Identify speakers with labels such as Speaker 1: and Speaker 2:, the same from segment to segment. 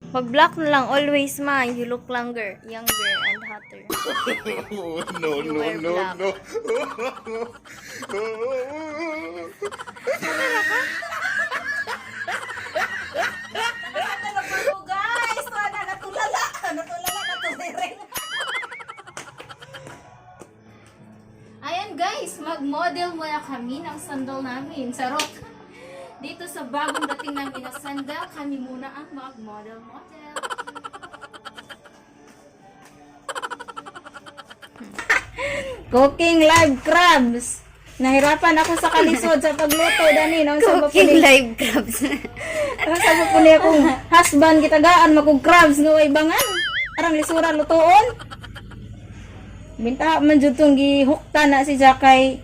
Speaker 1: Mag-black na lang. Always man. You look younger and hotter.
Speaker 2: No,
Speaker 1: You
Speaker 2: no,
Speaker 1: wear
Speaker 2: no,
Speaker 1: black.
Speaker 2: no.
Speaker 3: Guys, wala natulala. Natulala na tumiring.
Speaker 1: Ayan guys, mag-model muna kami ng sandal namin. Sarot! Dito sa bagong dating namin na sandal, kami muna ang mag-model.
Speaker 3: Cooking live crabs. Nahirapan ako sa kalisod sa pagluto dani nang sa
Speaker 1: Cooking live crabs.
Speaker 3: Ang sabi po niya kung husband kitagaan magug crabs nga way bangan. Arang lisura lutoon. Binta man jud tong gihukta na si Jakay.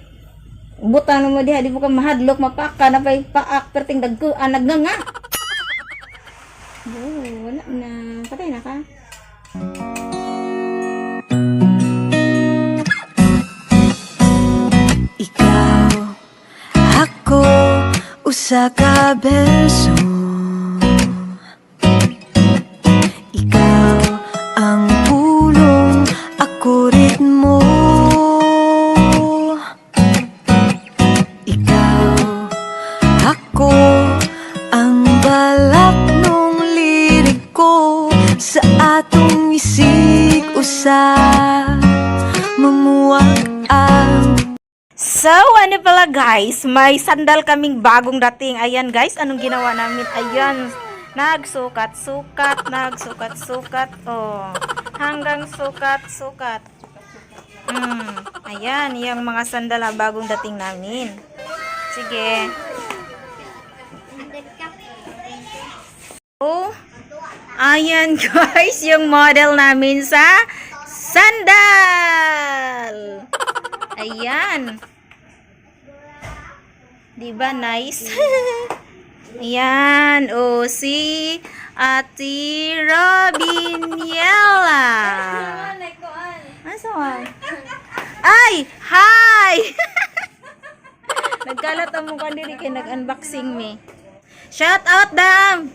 Speaker 3: Butang mo diha di mo ka mahadlok mapaka na pay paak perting dagko nagnanga. Wala na. Patay na ka.
Speaker 4: Ikaw, ako, usa ka beso. Ikaw ang pulong, ako ritmo. Ikaw, ako, ang balak nung lirik ko. Sa atong isig usa, mamuwag ang
Speaker 3: So, ano pala guys, may sandal kaming bagong dating. Ayan guys, anong ginawa namin? Ayan, nagsukat-sukat. Oh, hanggang sukat-sukat. Ayan, yung mga sandal na bagong dating namin. Sige. Oh, ayan guys, yung model namin sa sandal. Ayan. Diba nice? Ayan. O, si Ate Robiniela. Asa? Ay! Hi! Nagkalat ang mukha diri kay nag-unboxing me. Shout out, Dam!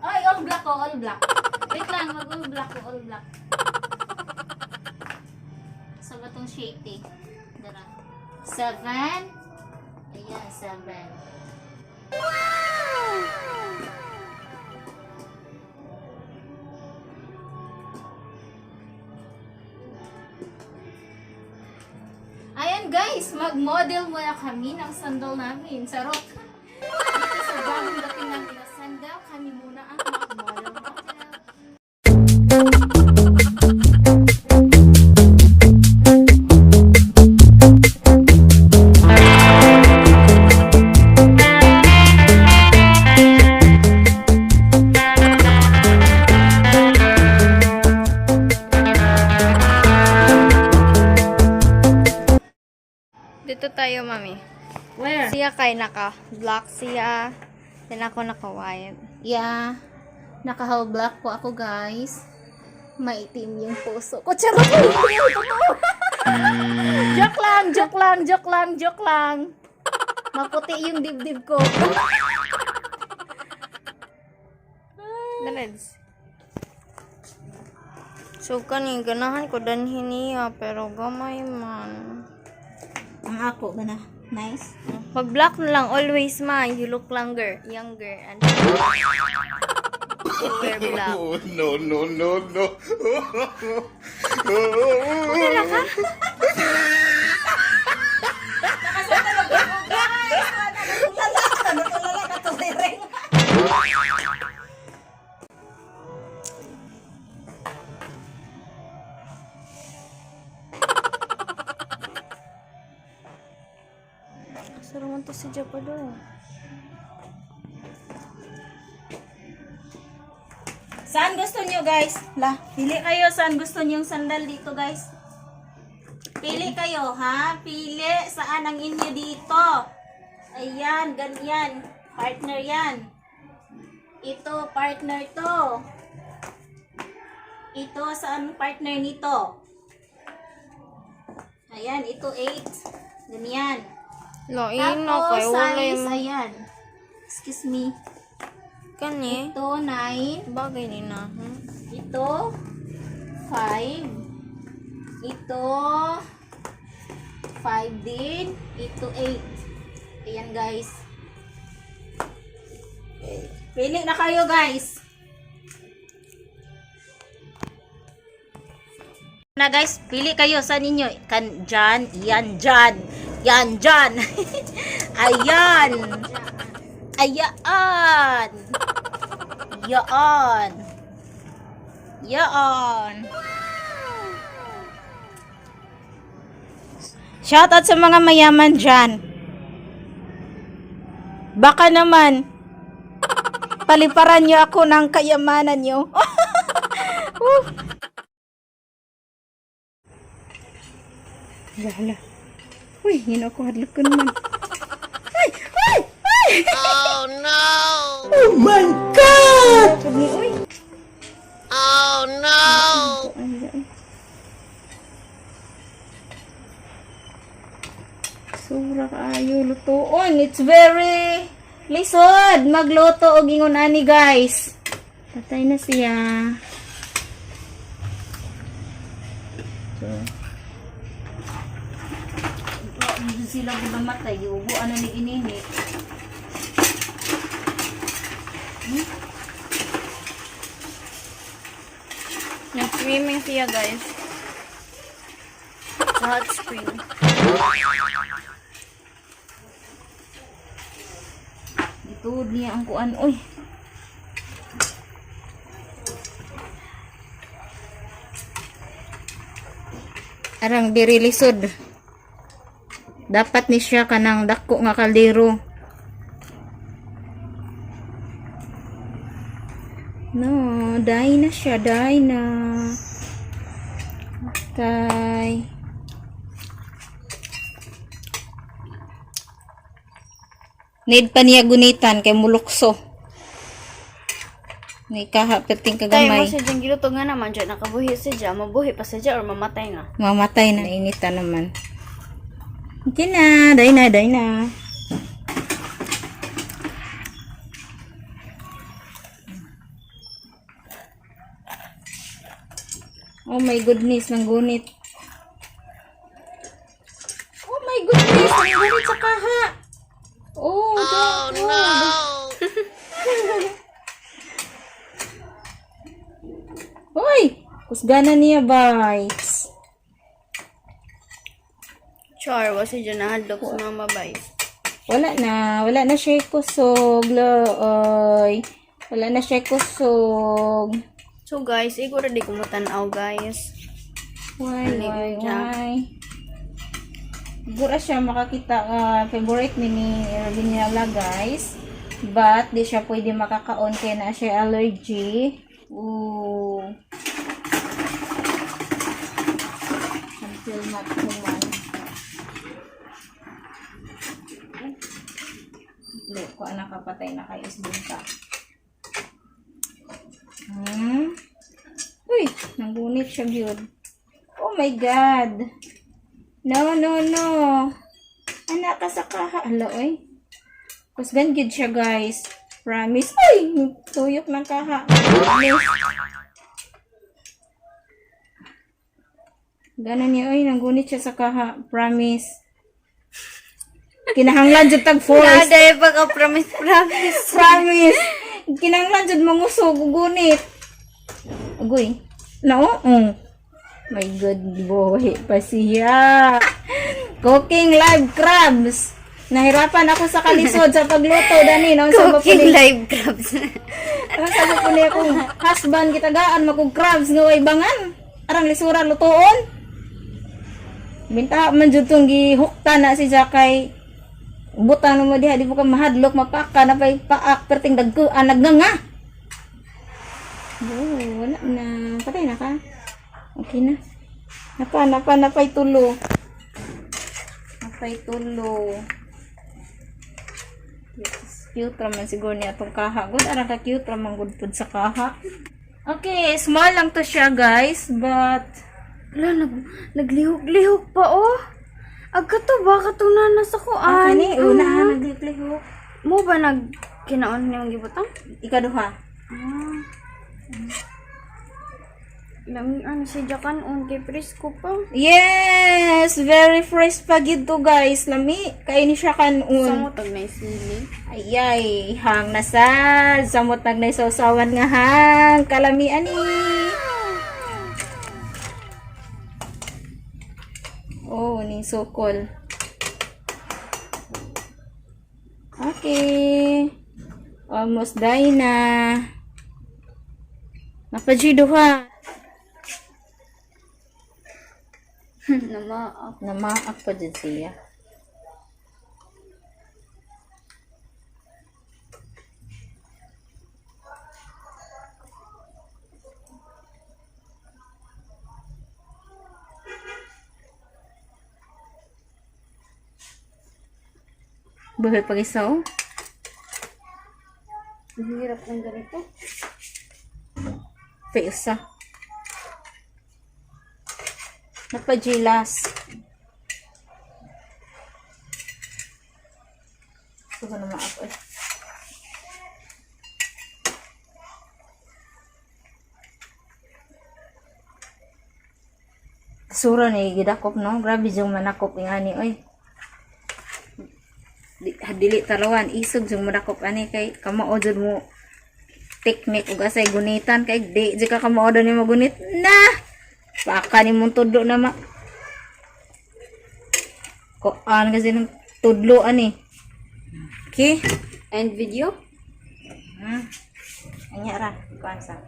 Speaker 1: Ay, all black ko, all black. Wait lang, mag-all black ko, all black. Sa batong shake eh. Dara. 7. Ayan, 7. Ayan guys, mag-model muna kami ng sandal namin. Sarot! Dito sa bagong dating namin na sandal, kami muna ang mag-model. Dito tayo, mami.
Speaker 3: Where?
Speaker 1: Siya kay naka-black siya. Then ako naka-white. Yeah. Naka-whole black po ako, guys. Maitim yung puso ko. Charot! Joke lang. Maputi yung dibdib ko. Daleds. So, kaning ganahan ko danhin niya, pero gamay man.
Speaker 3: Ang ako ba na? Nice.
Speaker 1: Mag-black na lang. Always man. You look younger and you wear black.
Speaker 2: No, no, no, no.
Speaker 3: Natulala na tumiring.
Speaker 1: Asa naman to si Japado?
Speaker 3: Saan gusto nyo guys? Pili kayo saan gusto nyo yung sandal dito guys. Pili kayo ha. Pili saan ang inyo dito. Ayan, ganyan. Partner yan. Ito, partner to. Ito, saan partner nito? Ayan, ito 8. Ganyan. Lain na
Speaker 1: Tapos,
Speaker 3: kay wala
Speaker 1: size,
Speaker 3: yung
Speaker 1: ayan. Excuse me.
Speaker 3: kani.
Speaker 1: Ito, 9.
Speaker 3: Bagay ni na.
Speaker 1: Ito, 5. Ito, 5 din. Ito, 8. Ayan, guys.
Speaker 3: Pili na kayo, guys. Na guys, pili kayo sa ninyo. Kan dyan, yan dyan. Yan dyan. Ayan. Ayaan. Yaan. Yaan. Shoutout sa mga mayaman dyan. Baka naman, paliparan nyo ako ng kayamanan nyo. Hala. Uy, yun ako hadlok ko naman. Ay! Ay! Ay!
Speaker 2: Oh no!
Speaker 3: Oh my God! Uy.
Speaker 2: Oh no!
Speaker 3: Sobra kaayo lutoon. It's very lisod. Magluto og ingon ani guys. Patay na siya. So, sila ko namatay. Ubuan na ni inini. Nag-swimming siya guys. Sa hot spring. Ituod niya ang kuan. Uy. Arang diri lisod. Dapat ni siya kanang dako nga kaldero. No, dai na siya, dai na. Okay. Need pa niya gunitan kay mulukso. May kahapiting
Speaker 5: Tayo mo
Speaker 3: kagamay.
Speaker 5: sa dyan giluto nga naman dyan, nakabuhi sa dyan, mabuhi pa sa dyan or mamatay nga.
Speaker 3: Mamatay na inita naman. Okay na, day na, day na. Oh my goodness, nang gunit. Oh my goodness, nang gunit sa kaha. Oh,
Speaker 2: Oh no!
Speaker 3: Hoy! Kusgana niya, guys.
Speaker 5: Char, wasi dyan nahadlok sa mga babay.
Speaker 3: Wala na siya kusog, looy. Wala na siya kusog.
Speaker 5: So guys, igura di kumutanaw guys.
Speaker 3: Why? Siguro siya makakita favorite ni Rabinala guys. But di siya pwede makakaon kaya na siya allergy. Ooh. Until matuman. Look, ko anak kapatay na kayo sa bunta. Uy, nanggunit siya yun. Oh my God. No. Anak ka sa kaha. Hala, oy. Kusgan gid siya, guys. Promise. Ay, tuyok ng kaha. Promise. Ganon niya, oy. Nanggunit siya sa kaha. Promise. Kinahanglan jud tag force.
Speaker 5: Nada yung pagka-promise.
Speaker 3: Promise. Kinahanglan jud mangusog gunit. Ugoy. No? My good boy pa siya. Cooking live crabs. Nahirapan ako sa kalisod sa pagluto dani no sa
Speaker 5: Cooking live crabs.
Speaker 3: Sabi ko niya kung husband kitagaan magug crabs nga way bangan. Arang lisura lutoon. Binta man jud tong gihukta na si Jakay. Butang mo diha di mo ka mahadlok mapaka na pay paak perting dagko nagnanga. Oh, wala na. Patay na ka. Okay na. Napay tulo. Napay tulo. Yes, cute raman siguro niya itong kaha. Good, arang ka cute raman good food sa kaha. Okay, small lang to siya guys. But,
Speaker 5: Wala, naglihok-lihok pa oh. Aga to ba katunan na sa kuan?
Speaker 3: Kani una ha nagli-play ho.
Speaker 5: Mo ba nag kinaon niyong gibutang?
Speaker 3: Ikaduha.
Speaker 5: Lami ano si Jakan on kay presko pa.
Speaker 3: Yes, very fresh pa gid to guys. Lami kay ni siya kanon.
Speaker 5: Samotag na sili.
Speaker 3: Ayay, hang nasad. Samot nag naisawsawan nga hang. Kalami ani. Oh, ni sokol. Okay. Almost done na. Napajido ha.
Speaker 5: Namaak.
Speaker 3: Namaak pa dyan siya. Buhay pag isa oh.
Speaker 5: Ang hirap ng ganito.
Speaker 3: Pa isa. Napajilas. Ito ba naman ako eh. Sura ni gidakop no. Grabe yung manakop yung ani oy. Dili talawan isog yung manakop ani kay kamao jud mo teknik ug asay gunitan kay di jud ka kamao ni magunit na. Baka ni mong tudlo na ma. Koan kasi ng tudlo ani. Okay?
Speaker 5: End video?
Speaker 3: Anya ra, kuan sa.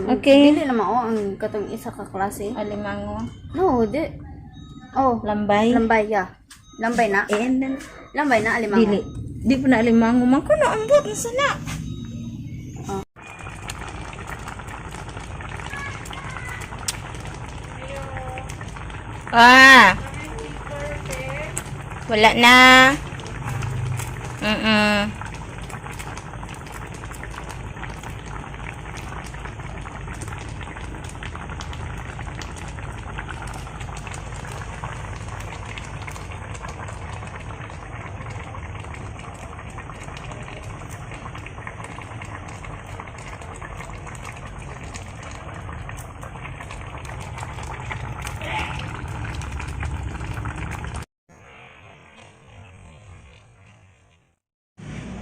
Speaker 3: Okay.
Speaker 5: Dili naman ang katong isa ka klase.
Speaker 3: Alimango.
Speaker 5: No, di. Oh,
Speaker 3: Lambay.
Speaker 5: lambay ya. Lambay na.
Speaker 3: And then,
Speaker 5: Lambay na alimango.
Speaker 3: dili. Di pa na alimango. Man ko na ambot na sana. Wala na.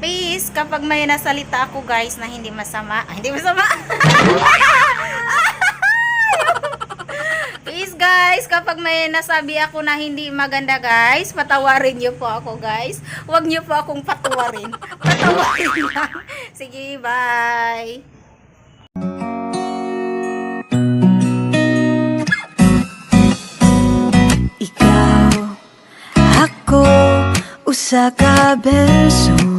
Speaker 3: Please, kapag may nasalita ako guys na hindi masama, hindi masama. Please guys, kapag may nasabi ako na hindi maganda guys, patawarin niyo po ako guys. Huwag niyo po akong patawarin. Patawarin lang. Sige, bye.
Speaker 4: Ikaw, ako, usa ka beso